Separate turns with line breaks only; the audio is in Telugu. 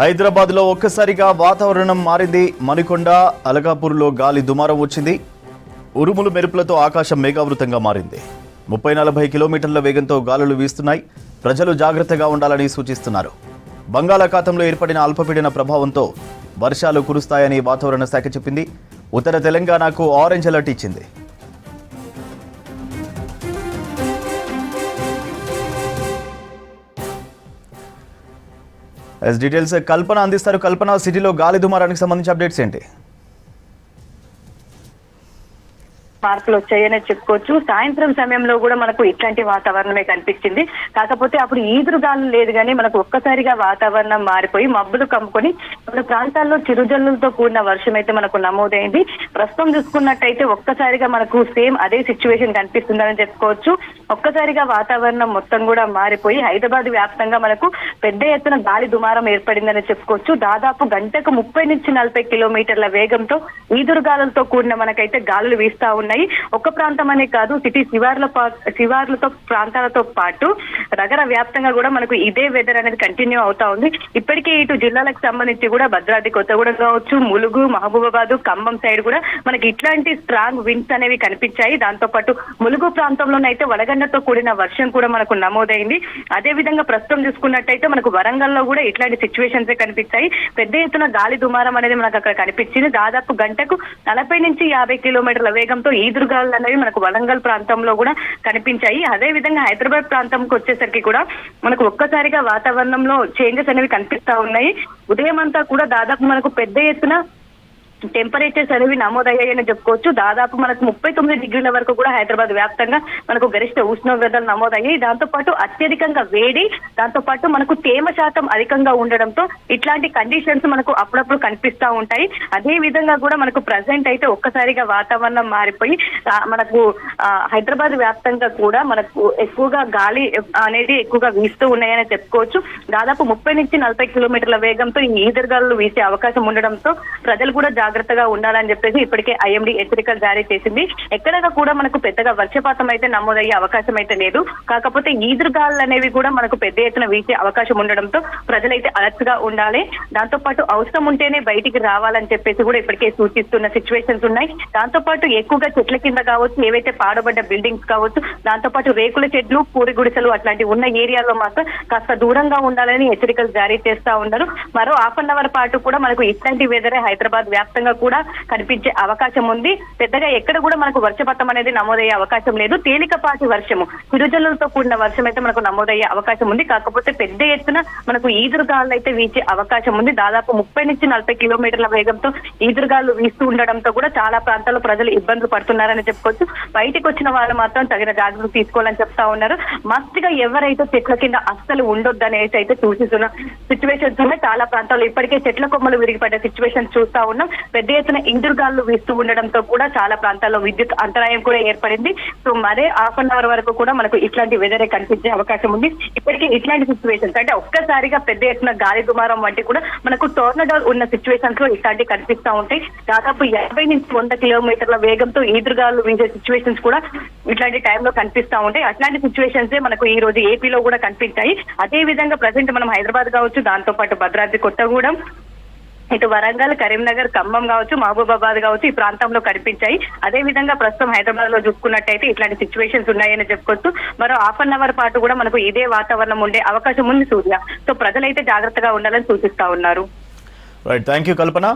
హైదరాబాద్లో ఒక్కసారిగా వాతావరణం మారింది. మణికొండ, అలగాపూర్లో గాలి దుమారం వచ్చింది. ఉరుములు మెరుపులతో ఆకాశం మేఘావృతంగా మారింది. 30-40 కిలోమీటర్ల వేగంతో గాలులు వీస్తున్నాయి. ప్రజలు జాగ్రత్తగా ఉండాలని సూచిస్తున్నారు. బంగాళాఖాతంలో ఏర్పడిన అల్పపీడన ప్రభావంతో వర్షాలు కురుస్తాయని వాతావరణ శాఖ చెప్పింది. ఉత్తర తెలంగాణకు ఆరెంజ్ అలర్ట్ ఇచ్చింది. డీటెయిల్స్ కల్పన అందిస్తారు. కల్పన, సిటీలో గాలి దుమారానికి సంబంధించి అప్డేట్స్ ఏంటి?
మార్పులు వచ్చాయనే చెప్పుకోవచ్చు. సాయంత్రం సమయంలో కూడా మనకు ఇట్లాంటి వాతావరణమే కనిపించింది. కాకపోతే అప్పుడు ఈదురుగాలు లేదు కానీ మనకు ఒక్కసారిగా వాతావరణం మారిపోయి మబ్బులు కమ్ముకొని కొన్ని ప్రాంతాల్లో చిరుజల్లులతో కూడిన వర్షం అయితే మనకు నమోదైంది. ప్రస్తుతం చూసుకున్నట్టయితే ఒక్కసారిగా మనకు సేమ్ అదే సిచ్యువేషన్ కనిపిస్తుందని చెప్పుకోవచ్చు. ఒక్కసారిగా వాతావరణం మొత్తం కూడా మారిపోయి హైదరాబాద్ వ్యాప్తంగా మనకు పెద్ద ఎత్తున గాలి దుమారం ఏర్పడిందని చెప్పుకోవచ్చు. దాదాపు గంటకు 30-40 కిలోమీటర్ల వేగంతో ఈదురుగాలులతో కూడిన మనకైతే గాలులు వీస్తా ఉన్నాయి. ఒక ప్రాంతం అనే కాదు, సిటీ శివార్లతో ప్రాంతాలతో పాటు నగర వ్యాప్తంగా కూడా మనకు ఇదే వెదర్ అనేది కంటిన్యూ అవుతా ఉంది. ఇప్పటికే ఇటు జిల్లాలకు సంబంధించి కూడా భద్రాద్రి కొత్తగూడెం కావచ్చు, ములుగు, మహబూబాబాద్, ఖమ్మం సైడ్ కూడా మనకి ఇట్లాంటి స్ట్రాంగ్ విండ్స్ అనేవి కనిపించాయి. దాంతో పాటు ములుగు ప్రాంతంలోనైతే వడగండ్లతో కూడిన వర్షం కూడా మనకు నమోదైంది. అదే విధంగా ప్రస్తుతం చూసుకున్నట్టయితే మనకు వరంగల్లో కూడా ఇట్లాంటి సిచ్యువేషన్స్ కనిపించాయి. పెద్ద ఎత్తున గాలి దుమారం అనేది మనకు అక్కడ కనిపించింది. దాదాపు గంటకు 40-50 కిలోమీటర్ల వేగంతో ఈదురుగాలు అనేవి మనకు వరంగల్ ప్రాంతంలో కూడా కనిపించాయి. అదే విధంగా హైదరాబాద్ ప్రాంతంకి వచ్చేసరికి కూడా మనకు ఒక్కసారిగా వాతావరణంలో చేంజెస్ అనేవి కనిపిస్తా ఉన్నాయి. ఉదయం అంతా కూడా దాదాపు మనకు పెద్ద ఎత్తున టెంపరేచర్స్ అనేవి నమోదయ్యాయని చెప్పుకోవచ్చు. దాదాపు మనకు 39 డిగ్రీల వరకు కూడా హైదరాబాద్ వ్యాప్తంగా మనకు గరిష్ట ఉష్ణోగ్రతలు నమోదయ్యాయి. దాంతో పాటు అత్యధికంగా వేడి, దాంతో పాటు మనకు తేమ శాతం అధికంగా ఉండడంతో ఇట్లాంటి కండిషన్స్ మనకు అప్పుడప్పుడు కనిపిస్తా ఉంటాయి. అదే విధంగా కూడా మనకు ప్రజెంట్ అయితే ఒక్కసారిగా వాతావరణం మారిపోయి మనకు హైదరాబాద్ వ్యాప్తంగా కూడా మనకు ఎక్కువగా గాలి అనేది ఎక్కువగా వీస్తూ ఉన్నాయని చెప్పుకోవచ్చు. దాదాపు 30-40 కిలోమీటర్ల వేగంతో ఈ ఈదురుగాలు వీసే అవకాశం ఉండడంతో ప్రజలు కూడా జాగ్రత్తగా ఉండాలని చెప్పేసి ఇప్పటికే ఐఎండీ హెచ్చరికలు జారీ చేసింది. ఎక్కడైనా కూడా మనకు పెద్దగా వర్షపాతం అయితే నమోదయ్యే అవకాశం అయితే లేదు. కాకపోతే ఈదురుగాలు అనేవి కూడా మనకు పెద్ద ఎత్తున వీసే అవకాశం ఉండడంతో ప్రజలైతే అలర్ట్ గా ఉండాలి. దాంతో పాటు అవసరం ఉంటేనే బయటికి రావాలని చెప్పేసి కూడా ఇప్పటికే సూచిస్తున్న సిచ్యువేషన్స్ ఉన్నాయి. దాంతో పాటు ఎక్కువగా చెట్ల కింద కావచ్చు, ఏవైతే పాడబడ్డ బిల్డింగ్స్ కావచ్చు, దాంతో పాటు రేకుల చెట్లు, పూరి గుడిసెలు అట్లాంటి ఉన్న ఏరియాలో మాత్రం కాస్త దూరంగా ఉండాలని హెచ్చరికలు జారీ చేస్తా ఉన్నారు. మరో హాఫ్ అన్ అవర్ పాటు కూడా మనకు ఇట్లాంటి వెదరే హైదరాబాద్ వ్యాప్తంగా కూడా కనిపించే అవకాశం ఉంది. పెద్దగా ఎక్కడ కూడా మనకు వర్షపాతం అనేది నమోదయ్యే అవకాశం లేదు. తేలికపాటి వర్షము, చిరుజల్లులతో కూడిన వర్షం అయితే మనకు నమోదయ్యే అవకాశం ఉంది. కాకపోతే పెద్ద ఎత్తున మనకు ఈదురుగాలు అయితే వీచే అవకాశం ఉంది. దాదాపు 30-40 కిలోమీటర్ల వేగంతో ఈదురుగాలు వీస్తూ ఉండడంతో కూడా చాలా ప్రాంతాల్లో ప్రజలు ఇబ్బందులు పడుతున్నారని చెప్పుకోవచ్చు. బయటకు వచ్చిన వాళ్ళు మాత్రం తగిన జాగ్రత్తలు తీసుకోవాలని చెప్తా ఉన్నారు. మస్తుగా ఎవరైతే చెట్ల కింద అస్సలు ఉండొద్దనేసి అయితే సూచిస్తున్న సిచ్యువేషన్స్ ఉన్నాయి. చాలా ప్రాంతాల్లో ఇప్పటికే చెట్ల కొమ్మలు విరిగిపడ్డ సిచ్యువేషన్స్ చూస్తా ఉన్నాం. పెద్ద ఎత్తున ఈదురుగాలు వీస్తూ ఉండడంతో కూడా చాలా ప్రాంతాల్లో విద్యుత్ అంతరాయం కూడా ఏర్పడింది. సో మరే హాఫ్ అన్ అవర్ వరకు కూడా మనకు ఇట్లాంటి వెదరే కనిపించే అవకాశం ఉంది. ఇప్పటికే ఇట్లాంటి సిచ్యువేషన్స్ అంటే ఒక్కసారిగా పెద్ద ఎత్తున గాలి దుమారం వంటి కూడా మనకు టోర్నడో ఉన్న సిచ్యువేషన్స్ లో ఇట్లాంటి కనిపిస్తూ ఉంటాయి. దాదాపు 50-100 కిలోమీటర్ల వేగంతో ఈదురుగాలు వీసే సిచ్యువేషన్స్ కూడా ఇట్లాంటి టైంలో కనిపిస్తూ ఉంటాయి. అట్లాంటి సిచ్యువేషన్స్ మనకు ఈ రోజు ఏపీలో కూడా కనిపించాయి. అదే విధంగా ప్రజెంట్ మనం హైదరాబాద్ కావచ్చు, దాంతో పాటు భద్రాద్రి కొత్తగూడెం, ఇటు వరంగల్, కరీంనగర్, ఖమ్మం కావచ్చు, మహబూబాబాద్ కావచ్చు, ఈ ప్రాంతంలో కనిపించాయి. అదే విధంగా ప్రస్తుతం హైదరాబాద్ లో చూసుకున్నట్టయితే ఇట్లాంటి సిచ్యువేషన్స్ ఉన్నాయని చెప్పుకోవచ్చు. మరో హాఫ్ అన్ అవర్ పాటు కూడా మనకు ఇదే వాతావరణం ఉండే అవకాశం ఉంది సూర్య. సో ప్రజలైతే జాగ్రత్తగా ఉండాలని సూచిస్తా ఉన్నారు.
Right, thank you Kalpana.